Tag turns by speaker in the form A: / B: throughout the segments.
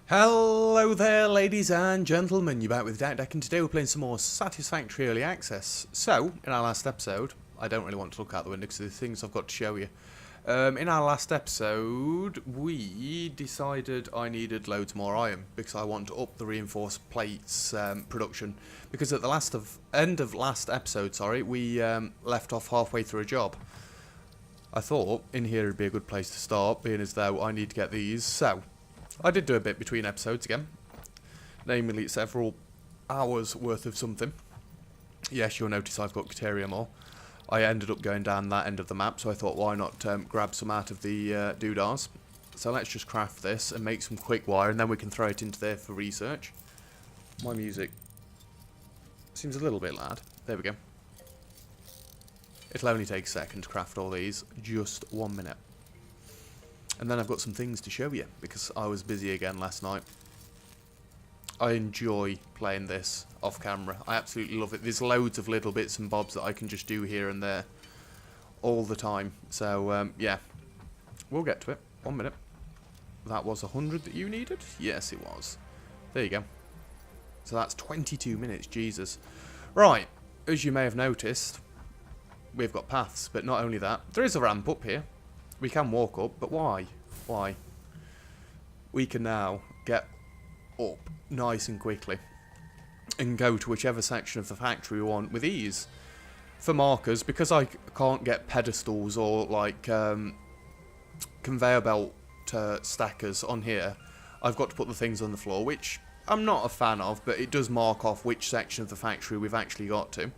A: Hello there, ladies and gentlemen. You're back with Deck, and today we're playing some more Satisfactory Early Access. So, in our last episode, I don't really want to look out the window because there's things I've got to show you. In our last episode, we decided I needed loads more iron because I want to up the reinforced plates production. Because at the end of last episode, we left off halfway through a job. I thought in here would be a good place to start, being as though I need to get these. So, I did do a bit between episodes again, namely several hours worth of something. Yes, you'll notice I've got Corsair more. I ended up going down that end of the map, so I thought why not grab some out of the doodahs. So let's just craft this and make some quick wire, and then we can throw it into there for research. My music seems a little bit loud. There we go. It'll only take a second to craft all these, just 1 minute. And then I've got some things to show you, because I was busy again last night. I enjoy playing this off camera. I absolutely love it. There's loads of little bits and bobs that I can just do here and there all the time. So, yeah. We'll get to it. 1 minute. That was 100 that you needed? Yes, it was. There you go. So that's 22 minutes. Jesus. Right. As you may have noticed, we've got paths. But not only that, there is a ramp up here. We can walk up, but why? Why? We can now get up nice and quickly and go to whichever section of the factory we want with ease. For markers, because I can't get pedestals or like conveyor belt stackers on here, I've got to put the things on the floor, which I'm not a fan of, but it does mark off which section of the factory we've actually got to.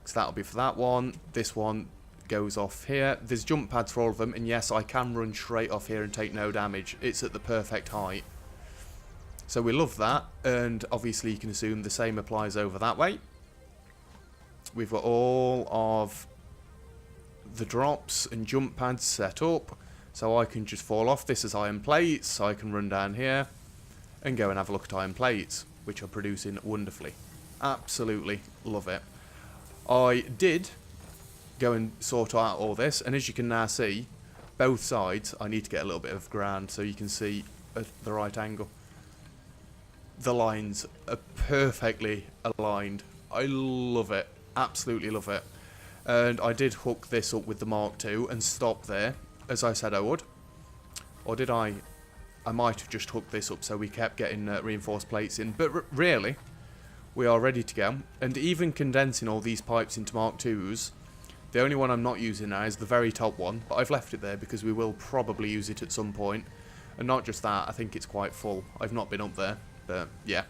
A: So that'll be for that one. This one goes off here. There's jump pads for all of them, and yes, I can run straight off here and take no damage. It's at the perfect height. So we love that, and obviously you can assume the same applies over that way. We've got all of the drops and jump pads set up, so I can just fall off. This is iron plates, so I can run down here and go and have a look at iron plates, which are producing wonderfully. Absolutely love it. I did go and sort out all this, and as you can now see, both sides I need to get a little bit of ground so you can see at the right angle. The lines are perfectly aligned. I love it, absolutely love it. And I did hook this up with the Mark II and stop there, as I said I would. Or did I? I might have just hooked this up so we kept getting reinforced plates in, but really we are ready to go. And even condensing all these pipes into Mark IIs, the only one I'm not using now is the very top one, but I've left it there because we will probably use it at some point. And not just that, I think it's quite full. I've not been up there, but yeah.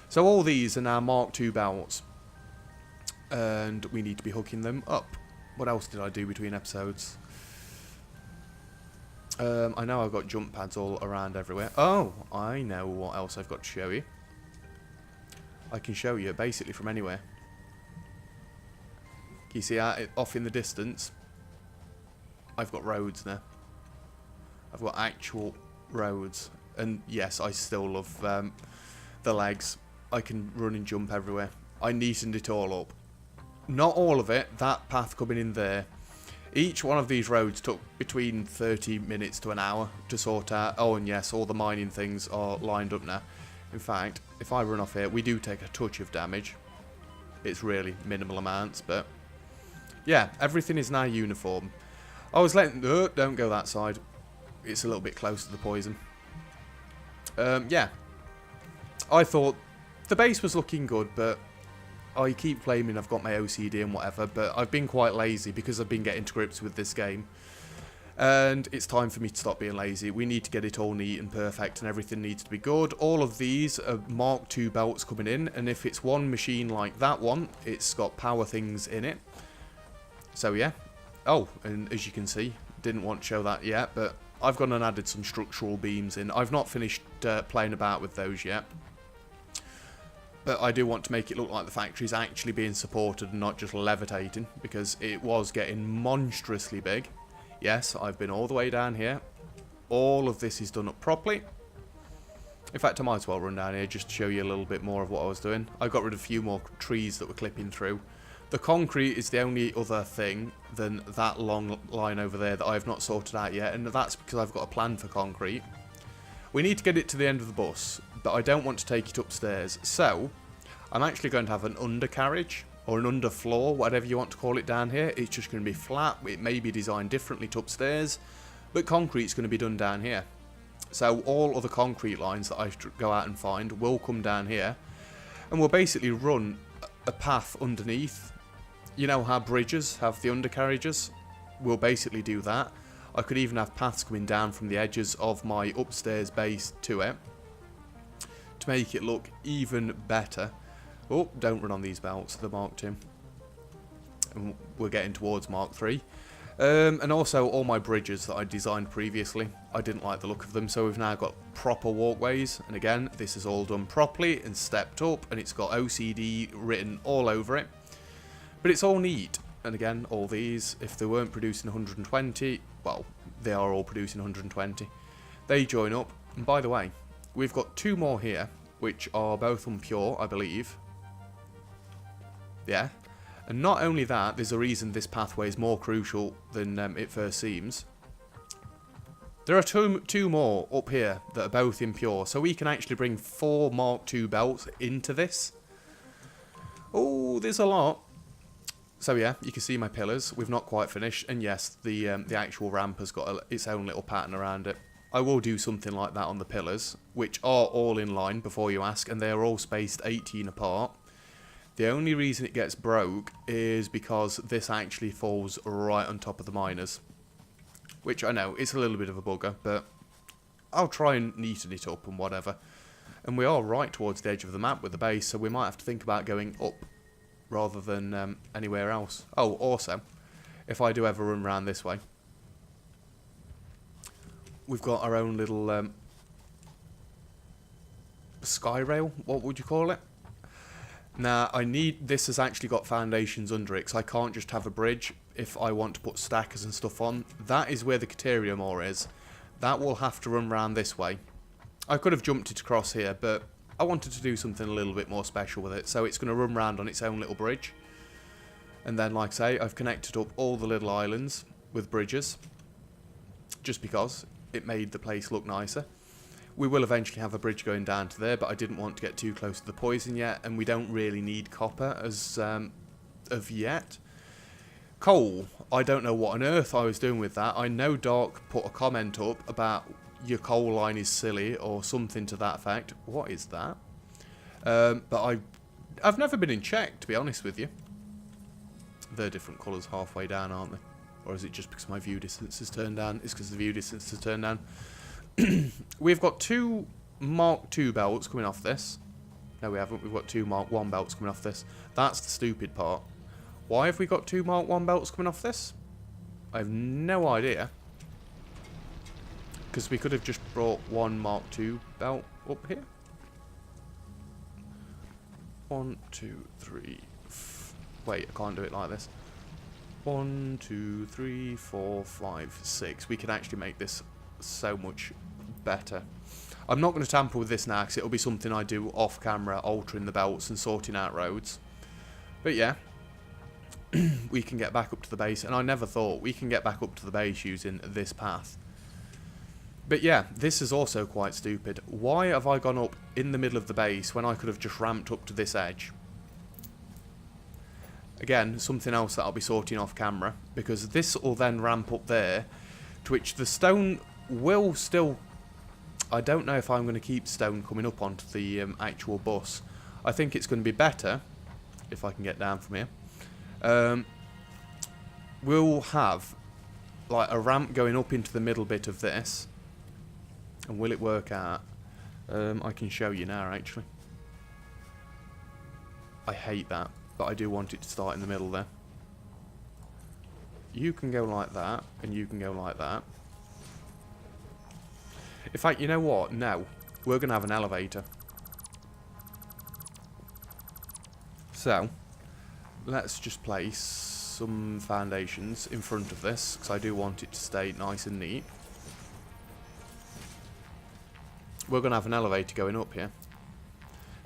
A: So all these are now Mark II belts, and we need to be hooking them up. What else did I do between episodes? I know I've got jump pads all around everywhere. Oh, I know what else I've got to show you. I can show you basically from anywhere. You see off in the distance, I've got roads there. I've got actual roads. And yes, I still love the legs. I can run and jump everywhere. I neatened it all up. Not all of it, that path coming in there. Each one of these roads took between 30 minutes to an hour to sort out. Oh, and yes, all the mining things are lined up now. In fact, if I run off here, we do take a touch of damage. It's really minimal amounts, but yeah, everything is now uniform. I was letting... don't go that side. It's a little bit close to the poison. Yeah. I thought the base was looking good, but I keep claiming I've got my OCD and whatever, but I've been quite lazy because I've been getting to grips with this game. And it's time for me to stop being lazy. We need to get it all neat and perfect, and everything needs to be good. All of these are Mark II belts coming in, and if it's one machine like that one, it's got power things in it. So yeah. Oh, and as you can see, didn't want to show that yet, but I've gone and added some structural beams in. I've not finished playing about with those yet, but I do want to make it look like the factory's actually being supported and not just levitating, because it was getting monstrously big. Yes, I've been all the way down here. All of this is done up properly. In fact, I might as well run down here just to show you a little bit more of what I was doing. I got rid of a few more trees that were clipping through. The concrete is the only other thing than that long line over there that I have not sorted out yet, and that's because I've got a plan for concrete, We need to get it to the end of the bus, but I don't want to take it upstairs. So, I'm actually going to have an undercarriage, or an underfloor, whatever you want to call it down here. It's just going to be flat. It may be designed differently to upstairs, but concrete's going to be done down here. So all other concrete lines that I go out and find will come down here, and we'll basically run a path underneath. You know how bridges have the undercarriages? We'll basically do that. I could even have paths coming down from the edges of my upstairs base to it, to make it look even better. Oh, don't run on these belts, they're Mark II. And we're getting towards Mark III. And also all my bridges that I designed previously, I didn't like the look of them, so we've now got proper walkways. And again, this is all done properly and stepped up, and it's got OCD written all over it. But it's all neat. And again, all these, if they weren't producing 120, well, they are all producing 120. They join up. And by the way, we've got two more here, which are both unpure, I believe. Yeah. And not only that, there's a reason this pathway is more crucial than it first seems. There are two more up here that are both impure, so we can actually bring 4 Mark II belts into this. Oh, there's a lot. So yeah, you can see my pillars. We've not quite finished, and yes, the actual ramp has got its own little pattern around it. I will do something like that on the pillars, which are all in line before you ask, and they are all spaced 18 apart. The only reason it gets broke is because this actually falls right on top of the miners. Which I know, it's a little bit of a bugger, but I'll try and neaten it up and whatever. And we are right towards the edge of the map with the base, so we might have to think about going up rather than anywhere else. Oh, also, if I do ever run around this way, we've got our own little sky rail, what would you call it? Now, this has actually got foundations under it, so I can't just have a bridge if I want to put stackers and stuff on. That is where the Caterium ore is. That will have to run around this way. I could have jumped it across here, but I wanted to do something a little bit more special with it, so it's going to run around on its own little bridge. And then, like I say, I've connected up all the little islands with bridges, just because it made the place look nicer. We will eventually have a bridge going down to there, but I didn't want to get too close to the poison yet, and we don't really need copper as of yet. Coal, I don't know what on earth I was doing with that. I know Dark put a comment up about your coal line is silly, or something to that effect. What is that? But I've never been in check, to be honest with you. They're different colours halfway down, aren't they? Or is it just because my view distance is turned down? It's because the view distance is turned down. We've got 2 Mark II belts coming off this. No, we haven't. We've got 2 Mark I belts coming off this. That's the stupid part. Why have we got 2 Mark I belts coming off this? I have no idea. Because we could have just brought 1 Mark II belt up here. 1, 2, 3. Wait, I can't do it like this. 1, 2, 3, 4, 5, 6. We can actually make this so much better. I'm not going to tamper with this now because it'll be something I do off camera, altering the belts and sorting out roads. But yeah, we can get back up to the base, and I never thought we can get back up to the base using this path. But yeah, this is also quite stupid. Why have I gone up in the middle of the base when I could have just ramped up to this edge? Again, something else that I'll be sorting off camera, because this will then ramp up there, to which the stone will still... I don't know if I'm going to keep stone coming up onto the actual bus. I think it's going to be better, if I can get down from here. We'll have like a ramp going up into the middle bit of this. And will it work out? I can show you now, actually. I hate that, but I do want it to start in the middle there. You can go like that, and you can go like that. In fact, you know what? No. We're going to have an elevator. So, let's just place some foundations in front of this, because I do want it to stay nice and neat. We're going to have an elevator going up here.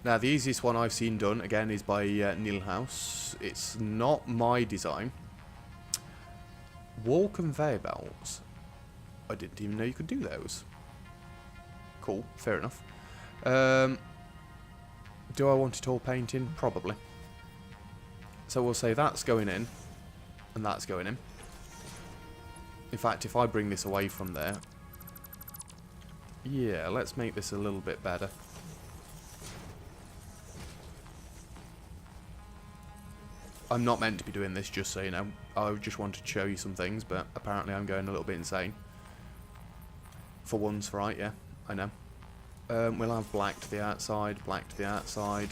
A: Now, the easiest one I've seen done, again, is by Nilhouse. It's not my design. Wall conveyor belts. I didn't even know you could do those. Cool, fair enough. Do I want it all painting? Probably. So we'll say that's going in, and that's going in. In fact, if I bring this away from there... Yeah, let's make this a little bit better. I'm not meant to be doing this, just so you know. I just wanted to show you some things, but apparently I'm going a little bit insane. For once, right, yeah, I know. We'll have black to the outside, black to the outside,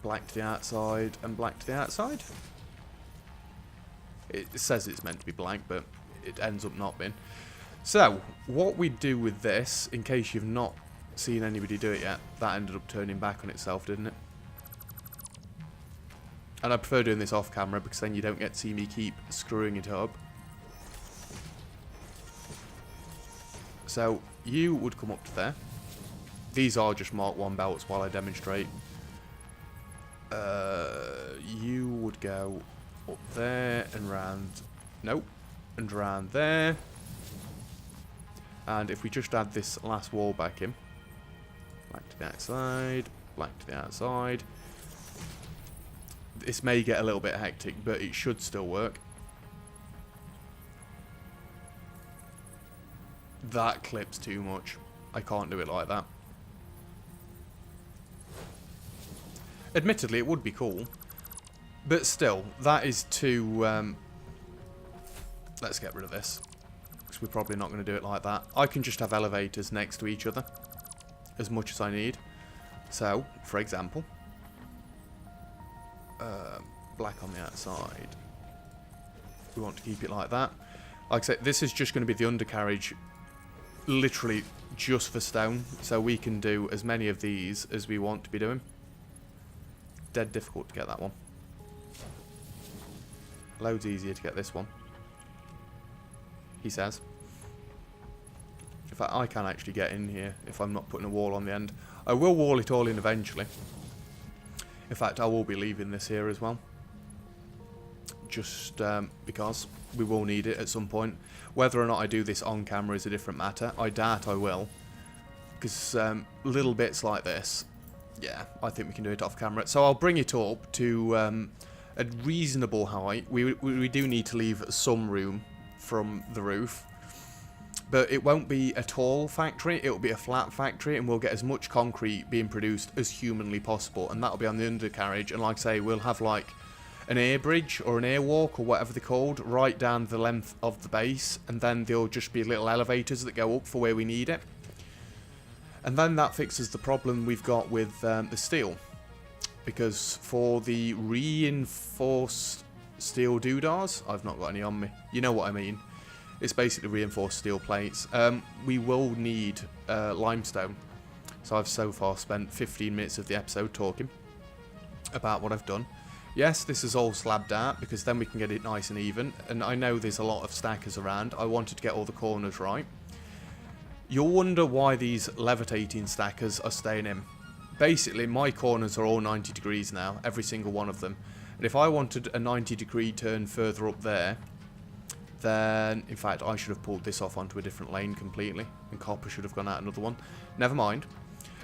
A: black to the outside, and black to the outside. It says it's meant to be black, but it ends up not being. So, what we do with this, in case you've not seen anybody do it yet, that ended up turning back on itself, didn't it? And I prefer doing this off camera because then you don't get to see me keep screwing it up. So, you would come up to there. These are just Mark 1 belts while I demonstrate. You would go up there and round. Nope. And round there. And if we just add this last wall back in. Black to the outside. Black to the outside. This may get a little bit hectic, but it should still work. That clips too much. I can't do it like that. Admittedly, it would be cool. But still, that is too... let's get rid of this. Because we're probably not going to do it like that. I can just have elevators next to each other. As much as I need. So, for example... black on the outside. We want to keep it like that. Like I said, this is just going to be the undercarriage, literally just for stone, so we can do as many of these as we want to be doing. Dead difficult to get that one. Loads easier to get this one, he says. In fact, I can actually get in here if I'm not putting a wall on the end. I will wall it all in eventually. In fact, I will be leaving this here as well. Just because we will need it at some point. Whether or not I do this on camera is a different matter. I doubt I will. Because little bits like this, yeah, I think we can do it off camera. So I'll bring it up to a reasonable height. We do need to leave some room from the roof. But it won't be a tall factory, it will be a flat factory, and we'll get as much concrete being produced as humanly possible, and that'll be on the undercarriage. And like I say, we'll have like an air bridge or an airwalk or whatever they're called right down the length of the base, and then there'll just be little elevators that go up for where we need it. And then that fixes the problem we've got with the steel, because for the reinforced steel doodahs, I've not got any on me, you know what I mean. It's basically reinforced steel plates. We will need limestone. So I've so far spent 15 minutes of the episode talking about what I've done. Yes, this is all slabbed out because then we can get it nice and even. And I know there's a lot of stackers around. I wanted to get all the corners right. You'll wonder why these levitating stackers are staying in. Basically, my corners are all 90 degrees now, every single one of them. And if I wanted a 90-degree turn further up there, then, in fact, I should have pulled this off onto a different lane completely, and copper should have gone out another one. Never mind.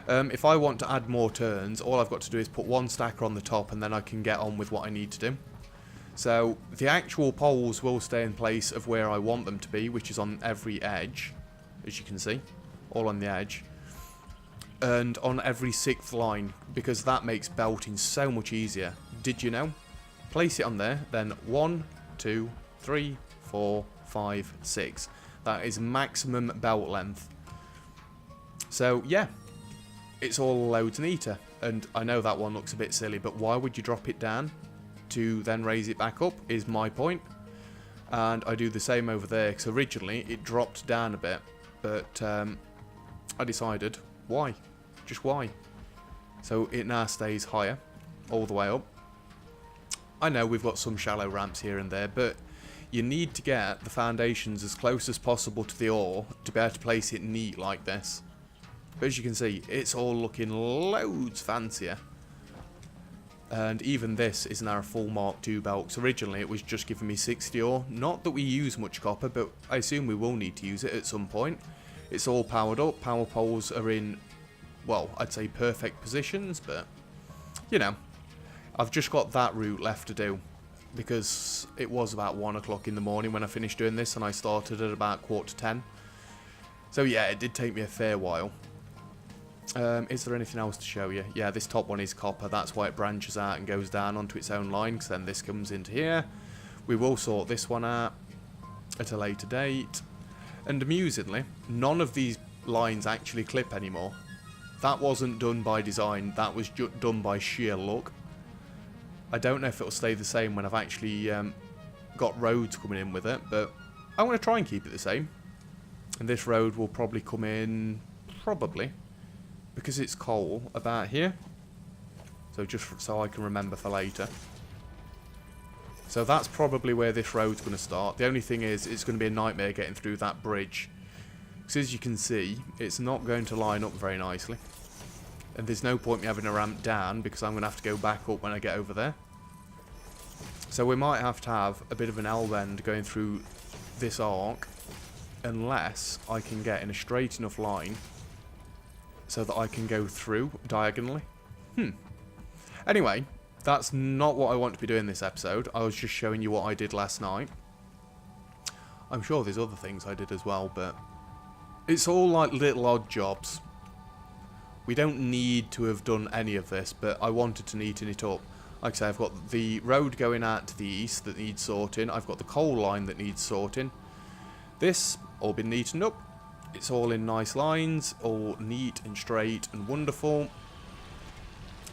A: If I want to add more turns, all I've got to do is put one stacker on the top, and then I can get on with what I need to do. So, the actual poles will stay in place of where I want them to be, which is on every edge, as you can see, all on the edge. And on every 6th line, because that makes belting so much easier. Did you know? Place it on there, then 1, 2, 3, 4, 5, 6. That is maximum belt length. So, yeah. It's all loads neater. And I know that one looks a bit silly, but why would you drop it down to then raise it back up is my point. And I do the same over there, because originally it dropped down a bit. But I decided, why? Just why? So it now stays higher, all the way up. I know we've got some shallow ramps here and there, but you need to get the foundations as close as possible to the ore to be able to place it neat like this. But as you can see, it's all looking loads fancier. And even this is now a full Mark II belt, because originally it was just giving me 60 ore. Not that we use much copper, but I assume we will need to use it at some point. It's all powered up. Power poles are in, well, I'd say perfect positions, but, you know, I've just got that route left to do, because it was about 1 o'clock in the morning when I finished doing this, and I started at about 9:45. So yeah, it did take me a fair while. Is there anything else to show you? Yeah, this top one is copper. That's why it branches out and goes down onto its own line, because then this comes into here. We will sort this one out at a later date. And amusingly, none of these lines actually clip anymore. That wasn't done by design. That was done by sheer luck. I don't know if it'll stay the same when I've actually got roads coming in with it, but I'm going to try and keep it the same. And this road will probably come in, probably, because it's coal, about here. So just so I can remember for later. So that's probably where this road's going to start. The only thing is, it's going to be a nightmare getting through that bridge. Because as you can see, it's not going to line up very nicely. And there's no point me having a ramp down, because I'm going to have to go back up when I get over there. So we might have to have a bit of an L-bend going through this arc, unless I can get in a straight enough line so that I can go through diagonally. Anyway, that's not what I want to be doing this episode. I was just showing you what I did last night. I'm sure there's other things I did as well, but it's all like little odd jobs. We don't need to have done any of this, but I wanted to neaten it up. Like I say, I've got the road going out to the east that needs sorting. I've got the coal line that needs sorting. This, all been neatened up. It's all in nice lines, all neat and straight and wonderful.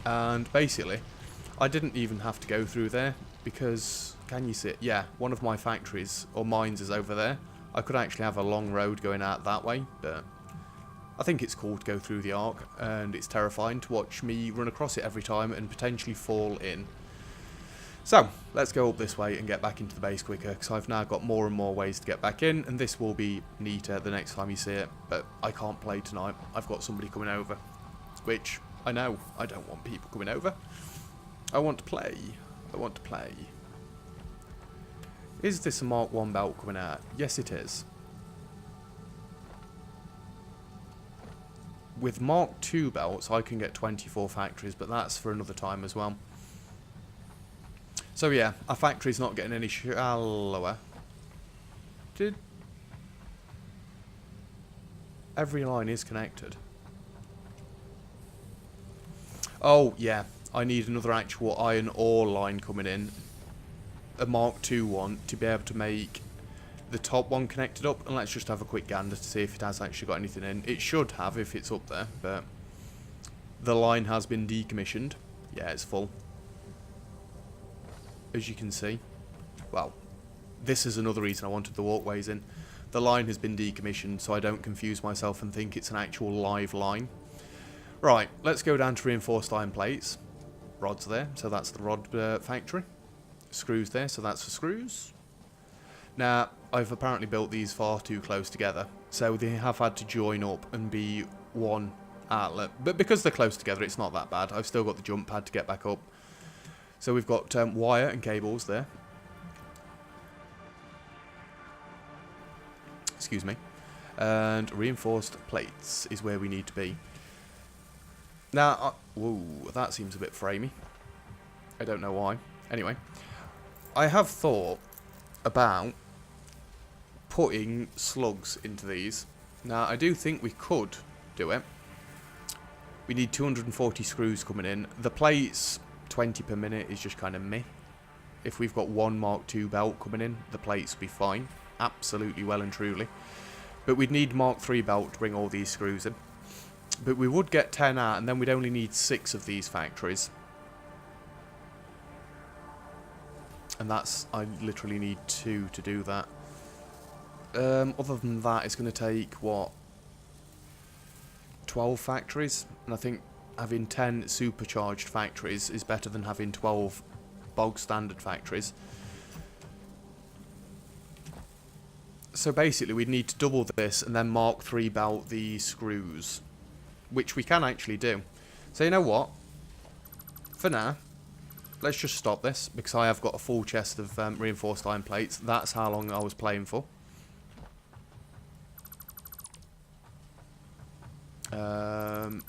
A: And basically, I didn't even have to go through there because, can you see it? Yeah, one of my factories, or mines, is over there. I could actually have a long road going out that way, but I think it's cool to go through the arc, and it's terrifying to watch me run across it every time and potentially fall in. So, let's go up this way and get back into the base quicker, because I've now got more and more ways to get back in, and this will be neater the next time you see it, but I can't play tonight. I've got somebody coming over, which I know I don't want people coming over. I want to play. I want to play. Is this a Mark 1 belt coming out? Yes, it is. With Mark 2 belts, I can get 24 factories, but that's for another time as well. So yeah, our factory's not getting any shallower. Every line is connected. Oh, yeah. I need another actual iron ore line coming in. A Mark II one, to be able to make the top one connected up. And let's just have a quick gander to see if it has actually got anything in. It should have if it's up there, but the line has been decommissioned. Yeah, it's full, as you can see. Well, this is another reason I wanted the walkways in. The line has been decommissioned, so I don't confuse myself and think it's an actual live line. Right, let's go down to reinforced iron plates. Rods there, so that's the rod factory. Screws there, so that's for screws. Now, I've apparently built these far too close together, so they have had to join up and be one outlet. But because they're close together, it's not that bad. I've still got the jump pad to get back up. So we've got wire and cables there. Excuse me. And reinforced plates is where we need to be. Now, whoa, that seems a bit framey. I don't know why. Anyway, I have thought about putting slugs into these. Now, I do think we could do it. We need 240 screws coming in. The plates, 20 per minute, is just kind of meh. If we've got one Mark II belt coming in, the plates will be fine. Absolutely well and truly. But we'd need Mark III belt to bring all these screws in. But we would get 10 out, and then we'd only need 6 of these factories. And that's, I literally need 2 to do that. Other than that, it's going to take, what, 12 factories? And I think having 10 supercharged factories is better than having 12 bog standard factories. So basically, we'd need to double this and then Mark III belt the screws, which we can actually do. So you know what? For now, let's just stop this, because I have got a full chest of reinforced iron plates. That's how long I was playing for. Right,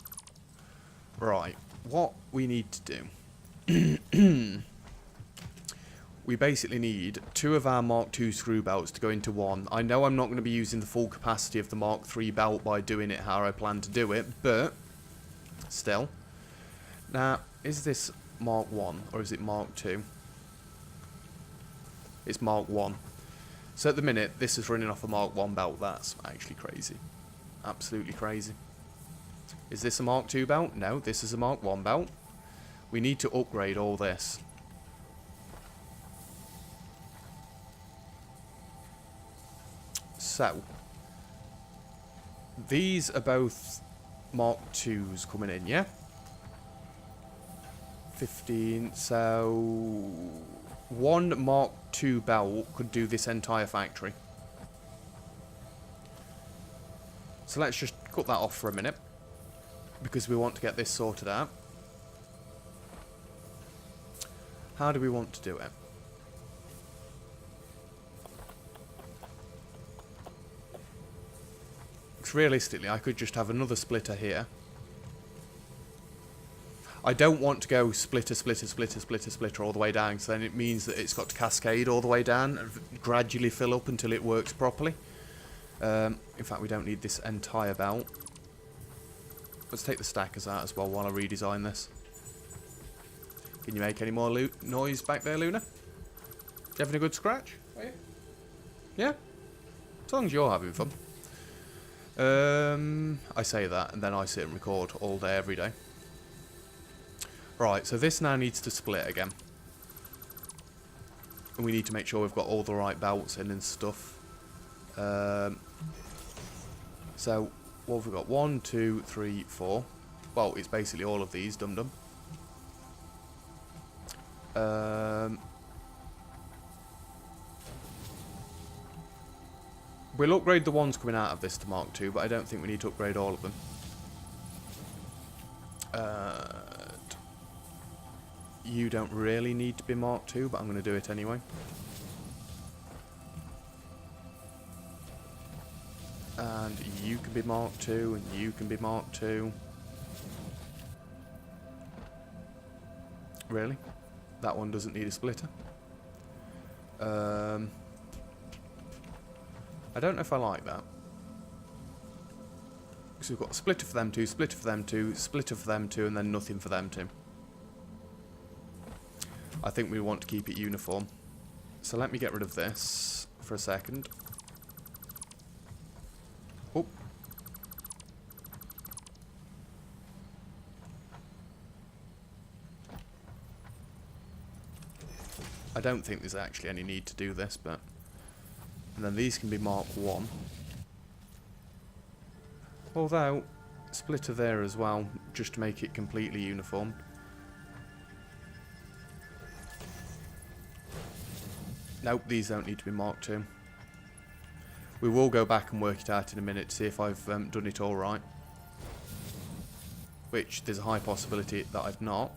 A: what we need to do... We basically need 2 of our Mark II screw belts to go into one. I know I'm not going to be using the full capacity of the Mark III belt by doing it how I plan to do it, but still. Now, is this Mark I or is it Mark II? It's Mark I. So at the minute, this is running off a Mark I belt. That's actually crazy. Absolutely crazy. Is this a Mark II belt? No, this is a Mark I belt. We need to upgrade all this. So, these are both Mark IIs coming in, yeah? 15, so... one Mark II belt could do this entire factory. So let's just cut that off for a minute, because we want to get this sorted out. How do we want to do it? Realistically, I could just have another splitter here. I don't want to go splitter, splitter, splitter, splitter, splitter all the way down, so then it means that it's got to cascade all the way down and gradually fill up until it works properly. In fact, we don't need this entire belt. Let's take the stackers out as well while I redesign this. Can you make any more noise back there, Luna? You having a good scratch? Are you? Yeah? As long as you're having fun. I say that, and then I sit and record all day, every day. Right, so this now needs to split again. And we need to make sure we've got all the right belts in and stuff. So, what have we got? 1, 2, 3, 4. Well, it's basically all of these, dum-dum. We'll upgrade the ones coming out of this to Mark II, but I don't think we need to upgrade all of them. You don't really need to be Mark II, but I'm going to do it anyway. And you can be Mark II, and you can be Mark II. Really? That one doesn't need a splitter. I don't know if I like that. Because we've got a splitter for them two, splitter for them two, splitter for them two, and then nothing for them two. I think we want to keep it uniform. So let me get rid of this for a second. Oh. I don't think there's actually any need to do this, but... And then these can be Mark I. Although, splitter there as well, just to make it completely uniform. Nope, these don't need to be Mark II. We will go back and work it out in a minute to see if I've done it all right. Which, there's a high possibility that I've not.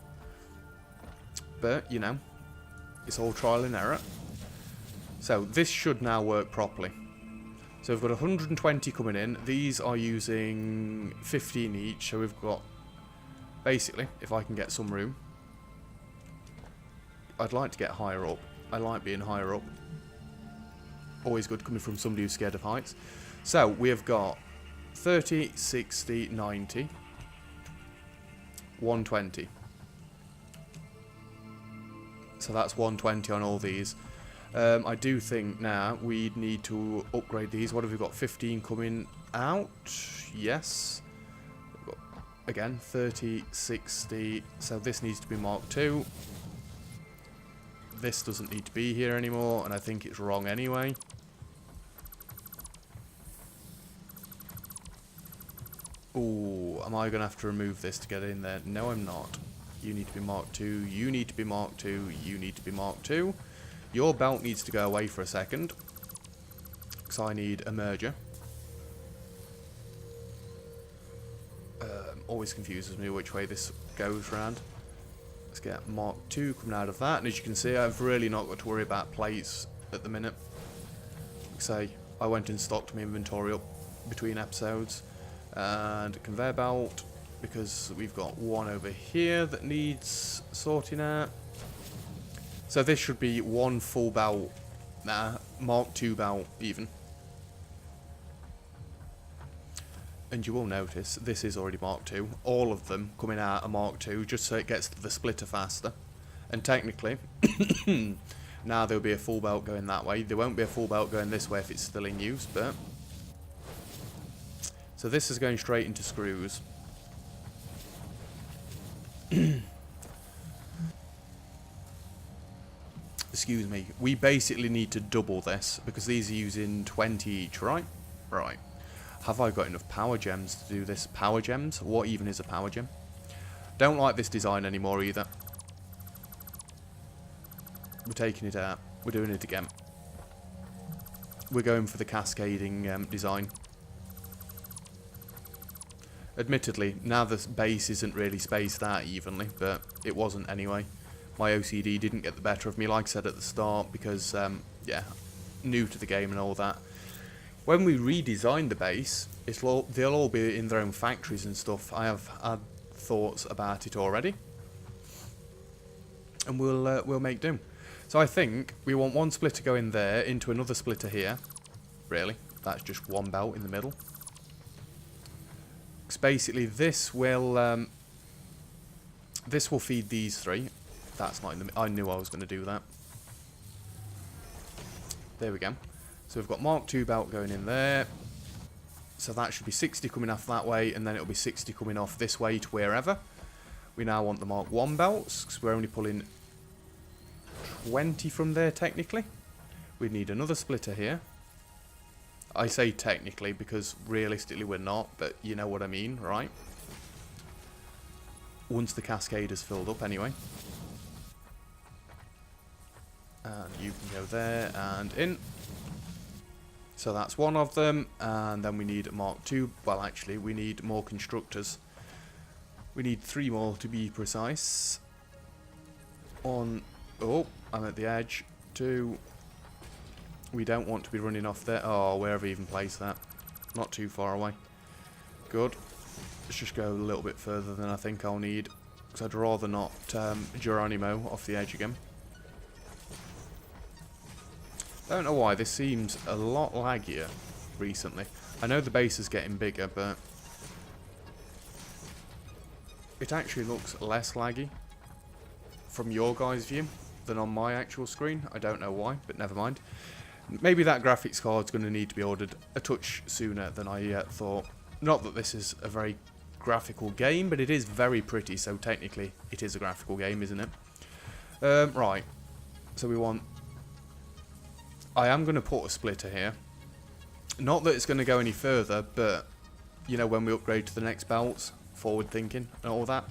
A: But, you know, it's all trial and error. So, this should now work properly. So, we've got 120 coming in. These are using 15 each. So, we've got, basically, if I can get some room. I'd like to get higher up. I like being higher up. Always good coming from somebody who's scared of heights. So, we have got 30, 60, 90, 120. So, that's 120 on all these. I do think now we need to upgrade these. What have we got? 15 coming out. Yes. We've got, again, 30, 60. So this needs to be Mark II. This doesn't need to be here anymore, and I think it's wrong anyway. Ooh, am I going to have to remove this to get in there? No, I'm not. You need to be Mark II. You need to be Mark II. You need to be Mark II. Your belt needs to go away for a second, because I need a merger. Always confuses me which way this goes round. Let's get Mark II coming out of that, and as you can see, I've really not got to worry about plates at the minute. Like I say, I went and stocked my inventory up between episodes. And conveyor belt, because we've got one over here that needs sorting out. So this should be one full belt. Nah, Mark II belt even. And you will notice this is already Mark II. All of them coming out are Mark II, just so it gets to the splitter faster. And technically, now there'll be a full belt going that way. There won't be a full belt going this way if it's still in use, but... So this is going straight into screws. Excuse me. We basically need to double this, because these are using 20 each, right? Right. Have I got enough power gems to do this? Power gems? What even is a power gem? Don't like this design anymore either. We're taking it out. We're doing it again. We're going for the cascading design. Admittedly, now the base isn't really spaced out evenly, but it wasn't anyway. My OCD didn't get the better of me, like I said at the start, because, yeah, new to the game and all that. When we redesign the base, they'll all be in their own factories and stuff. I have had thoughts about it already, and we'll make do. So I think we want one splitter going there into another splitter here. Really, that's just one belt in the middle. Because basically this will feed these three. That's not in the. I knew I was going to do that. There we go. So we've got Mark II belt going in there. So that should be 60 coming off that way, and then it'll be 60 coming off this way to wherever. We now want the Mark I belts, because we're only pulling 20 from there technically. We need another splitter here. I say technically because realistically we're not, but you know what I mean, right? Once the cascade is filled up anyway. And you can go there and in. So that's one of them, and then we need Mark II. Well, actually, we need more constructors. We need 3 more to be precise. On, oh, I'm at the edge. 2. We don't want to be running off there. Oh, where have I even placed that? Not too far away. Good. Let's just go a little bit further than I think I'll need, because I'd rather not Geronimo off the edge again. Don't know why, this seems a lot laggier recently. I know the base is getting bigger, but it actually looks less laggy from your guys' view than on my actual screen. I don't know why, but never mind. Maybe that graphics card's going to need to be ordered a touch sooner than I thought. Not that this is a very graphical game, but it is very pretty, so technically it is a graphical game, isn't it? Right, so we want... I am going to put a splitter here. Not that it's going to go any further, but, you know, when we upgrade to the next belts, forward thinking and all that.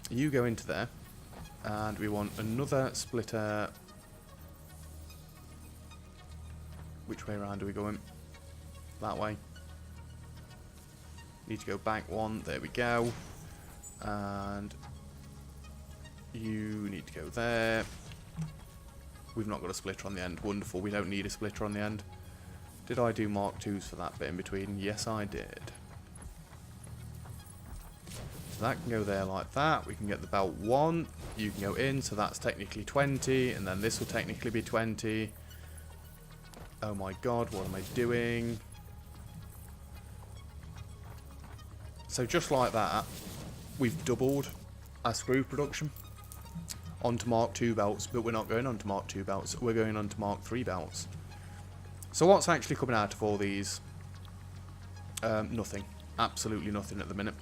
A: You go into there, and we want another splitter. Which way around are we going? That way. Need to go back one, there we go. And you need to go there. We've not got a splitter on the end. Wonderful, we don't need a splitter on the end. Did I do Mark IIs for that bit in between? Yes, I did. So that can go there like that. We can get the belt 1. You can go in, so that's technically 20. And then this will technically be 20. Oh my god, what am I doing? So just like that, we've doubled our screw production onto Mark II belts, but we're not going onto Mark II belts, we're going onto Mark III belts. So what's actually coming out of all these? Nothing. Absolutely nothing at the minute.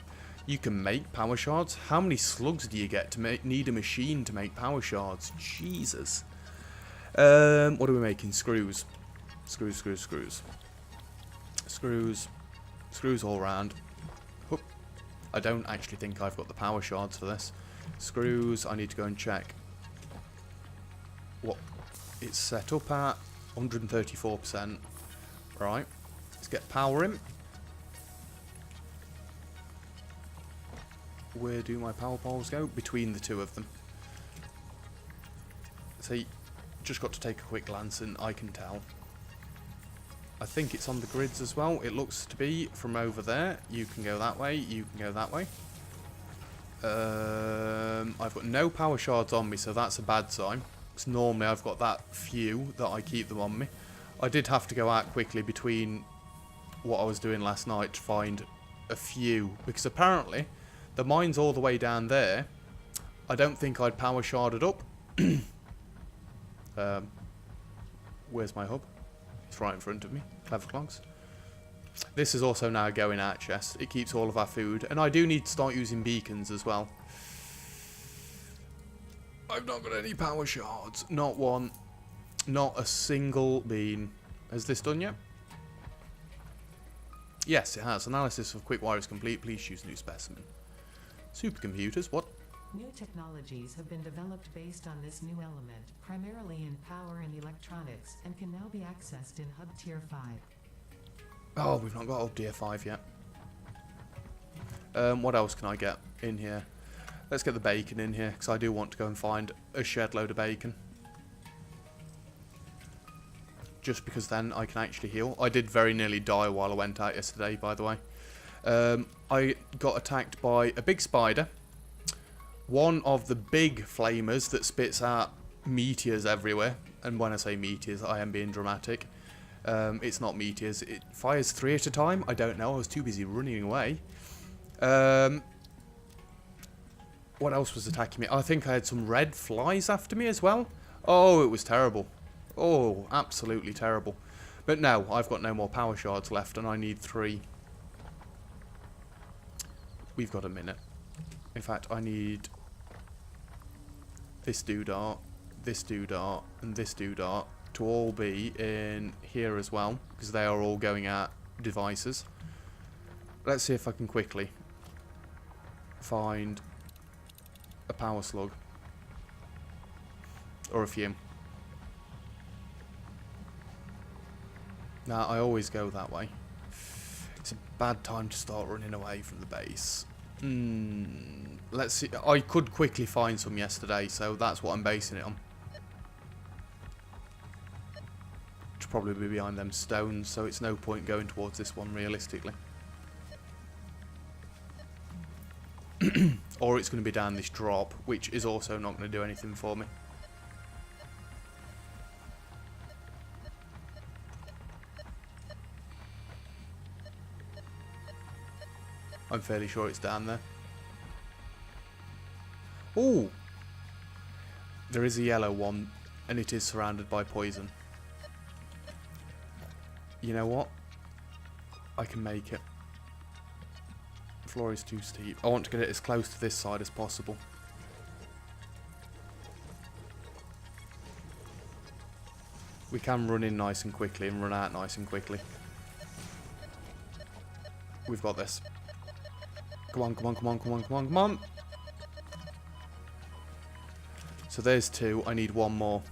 A: You can make power shards. How many slugs do you get to need a machine to make power shards? Jesus. What are we making? Screws. Screws, screws, screws. Screws. Screws all around. Whoop. I don't actually think I've got the power shards for this. Screws, I need to go and check what it's set up at. 134%. Right. Let's get power in. Where do my power poles go? Between the two of them. See, just got to take a quick glance and I can tell. I think it's on the grids as well. It looks to be from over there. You can go that way. You can go that way. I've got no power shards on me, so that's a bad sign. Because normally I've got that few that I keep them on me. I did have to go out quickly between what I was doing last night to find a few. Because apparently the mine's all the way down there. I don't think I'd power sharded up. Where's my hub? It's right in front of me. Clever clogs. This is also now going out chest. It keeps all of our food. And I do need to start using beacons as well. I've not got any power shards. Not one. Not a single bean. Has this done yet? Yes, it has. Analysis of quick wire is complete. Please choose new specimen. Supercomputers, what?
B: New technologies have been developed based on this new element, primarily in power and electronics, and can now be accessed in Hub Tier 5.
A: Oh, we've not got Hub Tier 5 yet. What else can I get in here? Let's get the bacon in here, because I do want to go and find a shed load of bacon. Just because then I can actually heal. I did very nearly die while I went out yesterday, by the way. I got attacked by a big spider. One of the big flamers that spits out meteors everywhere. And when I say meteors, I am being dramatic. It's not meteors. It fires 3 at a time. I don't know. I was too busy running away. What else was attacking me? I think I had some red flies after me as well. Oh, it was terrible. Oh, absolutely terrible. But no, I've got no more power shards left, and I need 3. We've got a minute. In fact, I need this doodart, and this doodart to all be in here as well, because they are all going at devices. Let's see if I can quickly find a power slug. Or a few. Now, I always go that way. It's a bad time to start running away from the base. Let's see. I could quickly find some yesterday, so that's what I'm basing it on. Should probably be behind them stones, so it's no point going towards this one realistically. Or it's going to be down this drop, which is also not going to do anything for me. I'm fairly sure it's down there. Ooh! There is a yellow one, and it is surrounded by poison. You know what? I can make it. The floor is too steep. I want to get it as close to this side as possible. We can run in nice and quickly and run out nice and quickly. We've got this. Come on, come on, come on, come on, come on, come on. So there's 2. I need 1 more.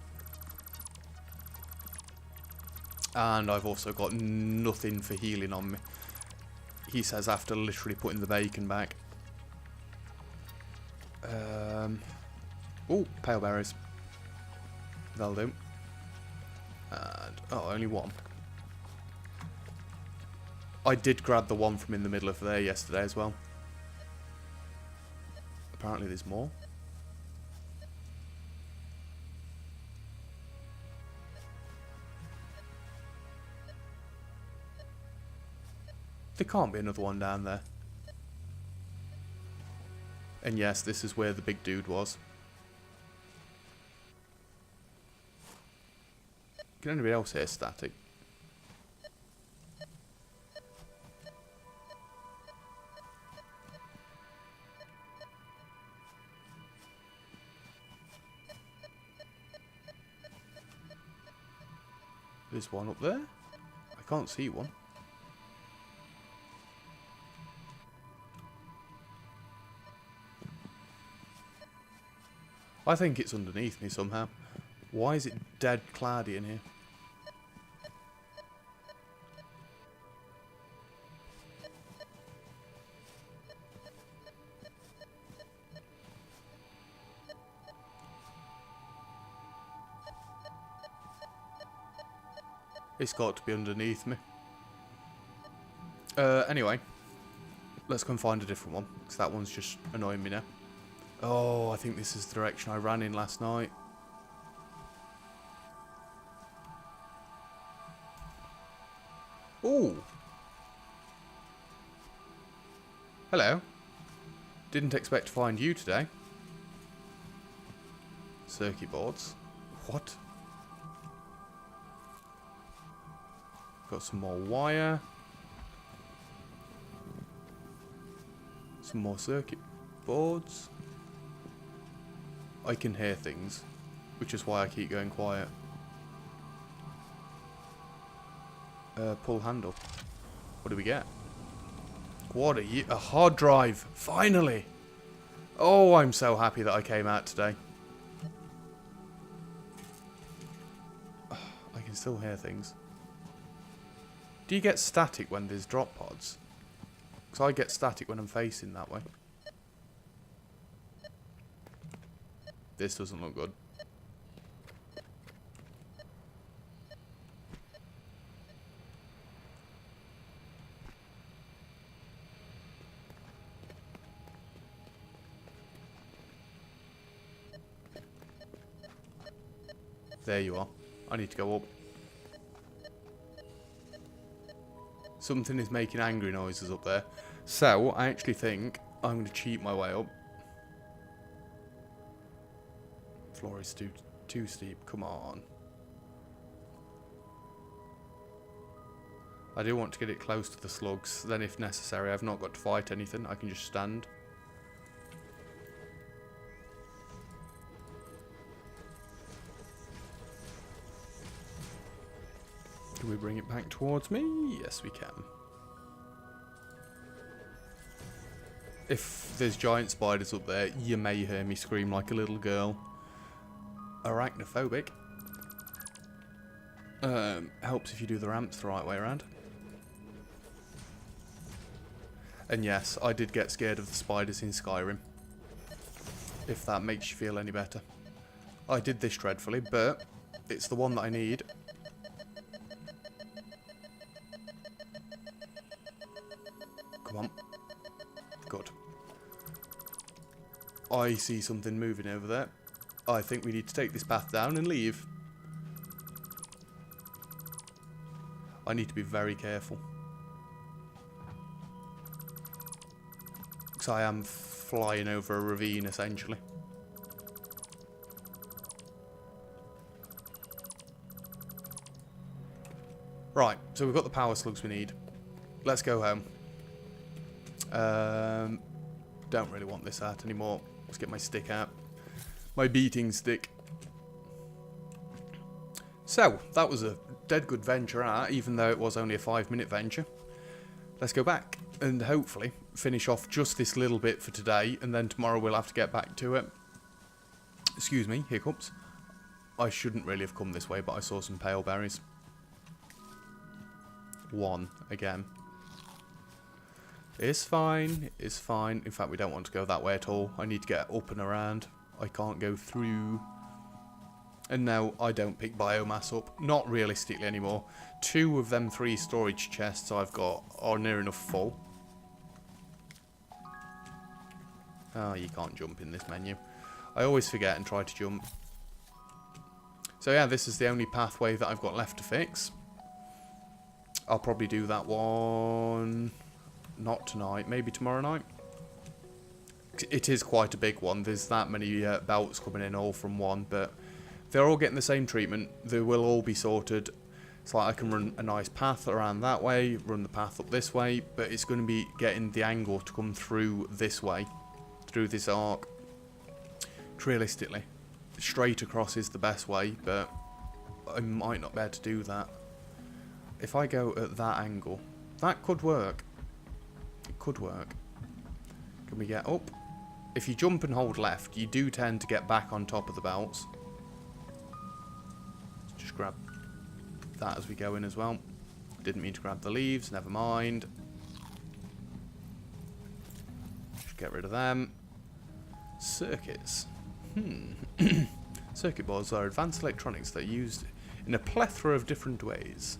A: And I've also got nothing for healing on me. He says after literally putting the bacon back. Oh, pale berries. That'll do. And, oh, only 1. I did grab the one from in the middle of there yesterday as well. Apparently there's more. There can't be another one down there. And yes, this is where the big dude was. Can anybody else hear static? There's one up there. I can't see one. I think it's underneath me somehow. Why is it dead cloudy in here? It's got to be underneath me. Anyway. Let's go and find a different one. Because that one's just annoying me now. Oh, I think this is the direction I ran in last night. Ooh. Hello. Didn't expect to find you today. Circuit boards. What? Got some more wire. Some more circuit boards. I can hear things, which is why I keep going quiet. Pull handle. What do we get? What are you? A hard drive! Finally! Oh, I'm so happy that I came out today. I can still hear things. Do you get static when there's drop pods? Because I get static when I'm facing that way. This doesn't look good. There you are. I need to go up. Something is making angry noises up there. So, I actually think I'm going to cheat my way up. Floor is too steep. Come on. I do want to get it close to the slugs. Then, if necessary, I've not got to fight anything. I can just stand. Can we bring it back towards me? Yes, we can. If there's giant spiders up there, you may hear me scream like a little girl. Arachnophobic. Helps if you do the ramps the right way around. And yes, I did get scared of the spiders in Skyrim. If that makes you feel any better. I did this dreadfully, but it's the one that I need. Come on. Good. I see something moving over there. I think we need to take this path down and leave. I need to be very careful. Because I am flying over a ravine, essentially. Right, so we've got the power slugs we need. Let's go home. Don't really want this out anymore. Let's get my stick out. My beating stick. So, that was a dead good venture out, even though it was only a 5-minute venture. Let's go back and hopefully finish off just this little bit for today, and then tomorrow we'll have to get back to it. Excuse me, hiccups. I shouldn't really have come this way, but I saw some pale berries. One, again. It's fine, it's fine. In fact, we don't want to go that way at all. I need to get up and around. I can't go through. And no, I don't pick biomass up. Not realistically anymore. 2 of them 3 storage chests I've got are near enough full. Oh, you can't jump in this menu. I always forget and try to jump. So yeah, this is the only pathway that I've got left to fix. I'll probably do that one... not tonight, maybe tomorrow night. It is quite a big one. There's that many belts coming in all from one, but they're all getting the same treatment. They will all be sorted. It's like I can run a nice path around that way, run the path up this way, but it's going to be getting the angle to come through this way, through this arc. Realistically, straight across is the best way, but I might not be able to do that. If I go at that angle, that could work. It could work. Can we get up? If you jump and hold left, you do tend to get back on top of the belts. Just grab that as we go in as well. Didn't mean to grab the leaves, never mind. Just get rid of them. Circuits. Circuit boards are advanced electronics that are used in a plethora of different ways.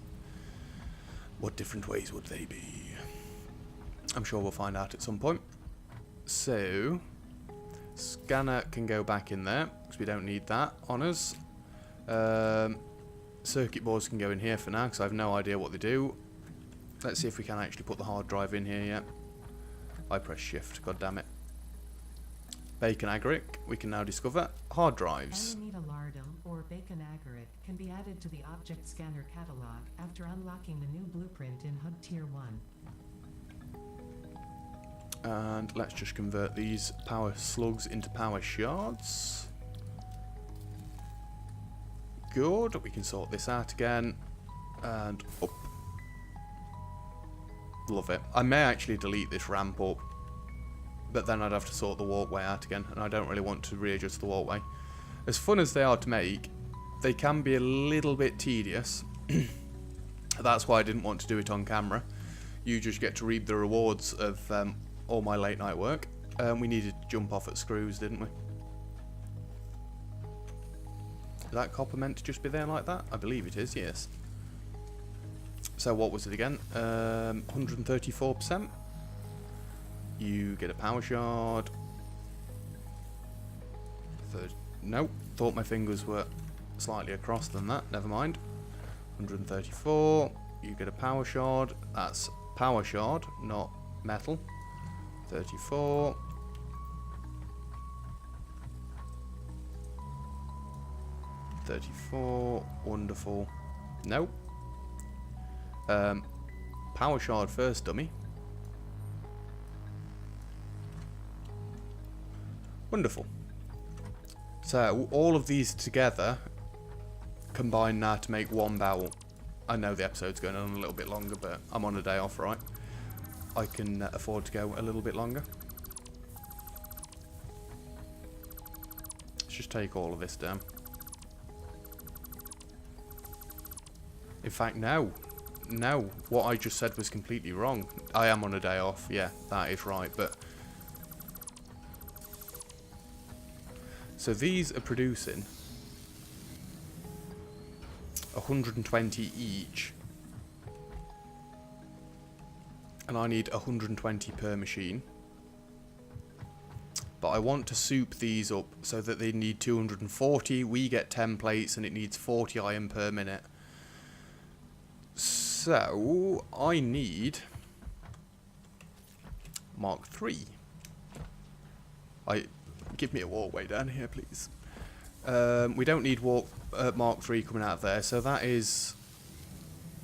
A: What different ways would they be? I'm sure we'll find out at some point. So, scanner can go back in there, because we don't need that on us. Circuit boards can go in here for now, because I have no idea what they do. Let's see if we can actually put the hard drive in here yet. I press shift, god damn it. Bacon agaric, we can now discover. Hard drives.
B: Lardum or bacon agaric can be added to the object scanner catalog after unlocking the new blueprint in HUD Tier 1.
A: And let's just convert these power slugs into power shards. Good, we can sort this out again. And up. Love it. I may actually delete this ramp up, but then I'd have to sort the walkway out again, and I don't really want to readjust the walkway. As fun as they are to make, they can be a little bit tedious. That's why I didn't want to do it on camera. You just get to reap the rewards of all my late night work. We needed to jump off at screws, didn't we? Is that copper meant to just be there like that? I believe it is, yes. So what was it again? 134%. You get a power shard. Nope, thought my fingers were slightly across than that. Never mind. 134. You get a power shard. That's power shard, not metal. 34. 34. Wonderful. Nope. Power shard first, dummy. Wonderful. So all of these together combine now to make one barrel. I know the episode's going on a little bit longer, but I'm on a day off, right? I can afford to go a little bit longer. Let's just take all of this down. In fact, no. No, what I just said was completely wrong. I am on a day off, yeah, that is right, but... So these are producing 120 each. And I need 120 per machine. But I want to soup these up so that they need 240. We get 10 plates and it needs 40 iron per minute. So, I need Mark 3. Give me a walkway down here, please. We don't need Mark 3 coming out of there, so that is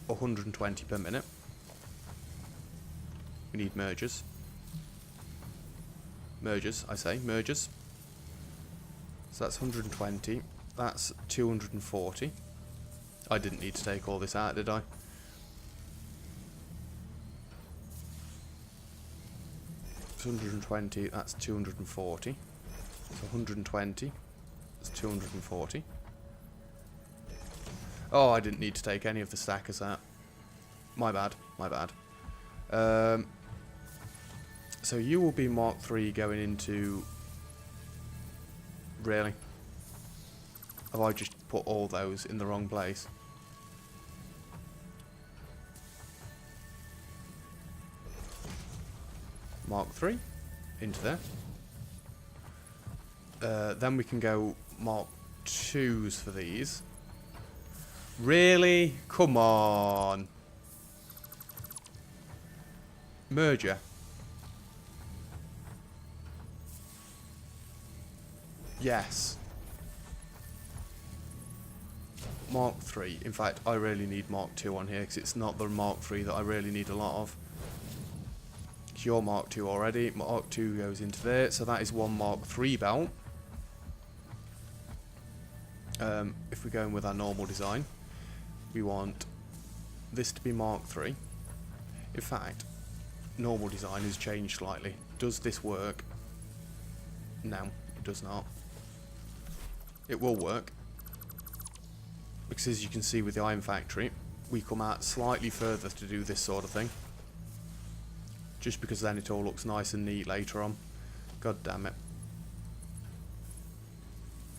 A: 120 per minute. We need mergers. Mergers, I say, mergers. So that's 120. That's 240. I didn't need to take all this out, did I? It's 120, that's 240. So 120, that's 240. Oh, I didn't need to take any of the stackers out. My bad, my bad. So you will be Mark 3 going into... Really? Have I just put all those in the wrong place? Mark 3 into there. Then we can go Mark 2s for these. Really? Come on. Merger. Yes. Mark 3. In fact, I really need Mark 2 on here because it's not the Mark 3 that I really need a lot of. It's your Mark 2 already. Mark 2 goes into there. So that is one Mark 3 belt. If we're going with our normal design, we want this to be Mark 3. In fact, normal design has changed slightly. Does this work? No, it does not. It will work. Because as you can see with the Iron Factory, we come out slightly further to do this sort of thing. Just because then it all looks nice and neat later on. God damn it.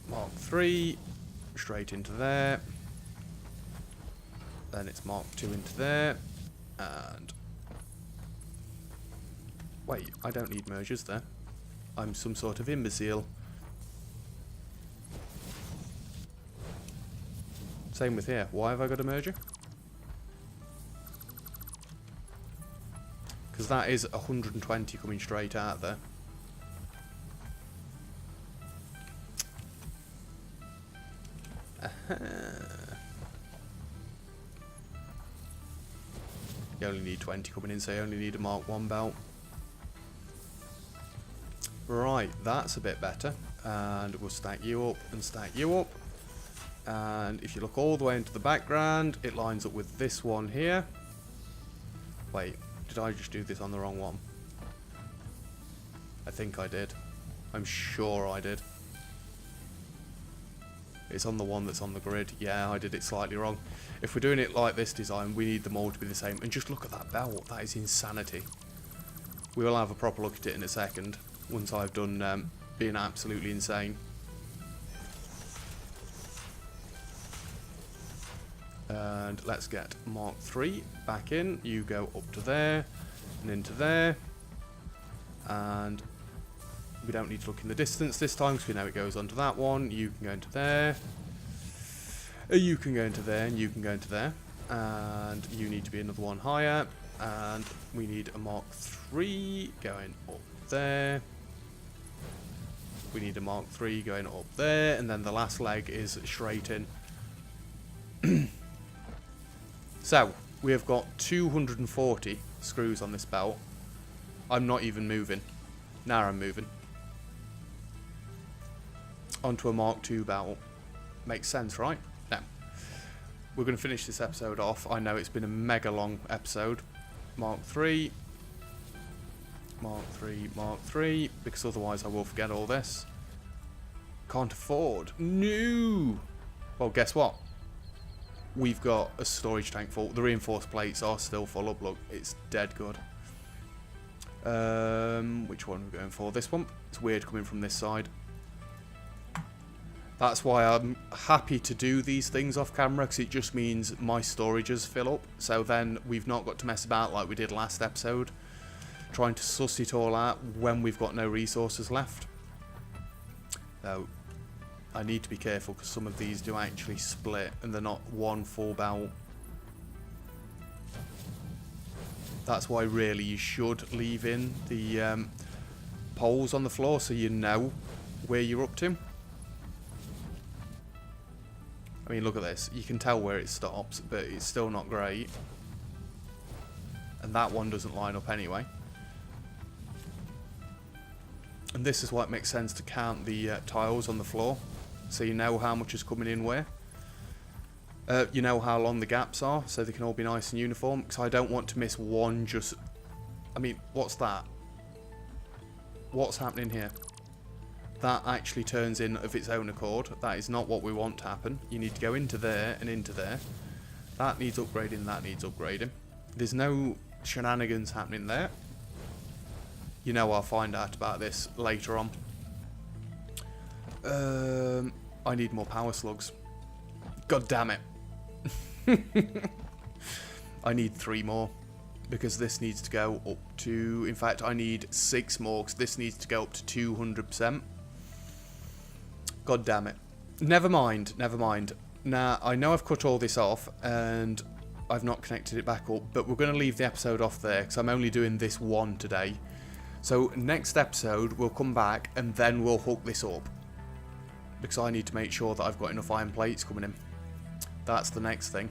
A: Mark 3, straight into there. Then it's Mark 2 into there. And wait, I don't need mergers there. I'm some sort of imbecile. Same with here. Why have I got a merger? Because that is 120 coming straight out there. You only need 20 coming in, so you only need a Mark 1 belt. Right, that's a bit better. And we'll stack you up and stack you up. And if you look all the way into the background, it lines up with this one here. Wait, did I just do this on the wrong one? I think I did. I'm sure I did. It's on the one that's on the grid. Yeah, I did it slightly wrong. If we're doing it like this design, we need them all to be the same. And just look at that belt. That is insanity. We will have a proper look at it in a second, once I've done being absolutely insane. And let's get Mark 3 back in. You go up to there and into there. And we don't need to look in the distance this time because we know it goes onto that one. You can go into there. You can go into there and you can go into there. And you need to be another one higher. And we need a Mark 3 going up there. We need a Mark 3 going up there. And then the last leg is straight in. So, we have got 240 screws on this belt. I'm not even moving. Now I'm moving. Onto a Mark II belt. Makes sense, right? Now, we're going to finish this episode off. I know it's been a mega long episode. Mark III. Mark III, Mark III. Because otherwise I will forget all this. Can't afford. No! Well, guess what? We've got a storage tank full. The reinforced plates are still full up. Look, it's dead good. Which one are we going for? This one? It's weird coming from this side. That's why I'm happy to do these things off camera, because it just means my storages fill up. So then we've not got to mess about like we did last episode, trying to suss it all out when we've got no resources left. So I need to be careful because some of these do actually split and they're not one full belt. That's why really you should leave in the poles on the floor so you know where you're up to. I mean, look at this. You can tell where it stops, but it's still not great. And that one doesn't line up anyway. And this is why it makes sense to count the tiles on the floor, so you know how much is coming in where. You know how long the gaps are, so they can all be nice and uniform, because I don't want to miss one just... I mean, what's that? What's happening here? That actually turns in of its own accord. That is not what we want to happen. You need to go into there and into there. That needs upgrading, that needs upgrading. There's no shenanigans happening there. You know, I'll find out about this later on. I need more power slugs. God damn it. I need 3 more. Because this needs to go up to... In fact, I need 6 more. Because this needs to go up to 200%. God damn it. Never mind, never mind. Now, I know I've cut all this off. And I've not connected it back up. But we're going to leave the episode off there. Because I'm only doing this one today. So, next episode, we'll come back. And then we'll hook this up. Because I need to make sure that I've got enough iron plates coming in. That's the next thing.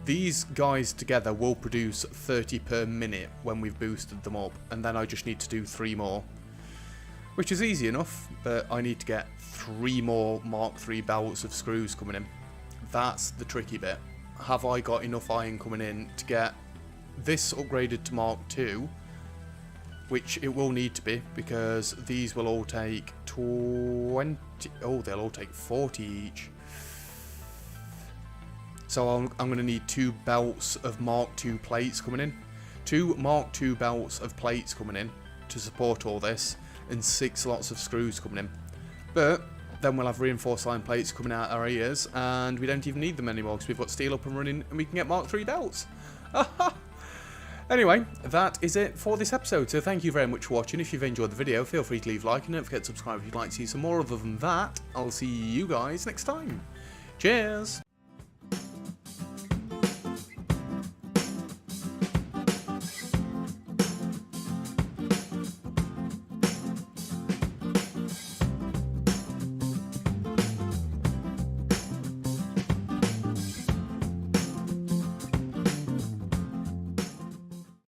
A: These guys together will produce 30 per minute when we've boosted them up. And then I just need to do 3 more. Which is easy enough. But I need to get 3 more Mark III belts of screws coming in. That's the tricky bit. Have I got enough iron coming in to get this upgraded to Mark II? Which it will need to be, because these will all take 20... Oh, they'll all take 40 each. So I'm going to need 2 belts of Mark II plates coming in. 2 Mark II belts of plates coming in to support all this. And 6 lots of screws coming in. But then we'll have reinforced iron plates coming out our ears. And we don't even need them anymore because we've got steel up and running and we can get Mark III belts. Anyway, that is it for this episode, so thank you very much for watching. If you've enjoyed the video, feel free to leave a like, and don't forget to subscribe if you'd like to see some more. Other than that, I'll see you guys next time. Cheers!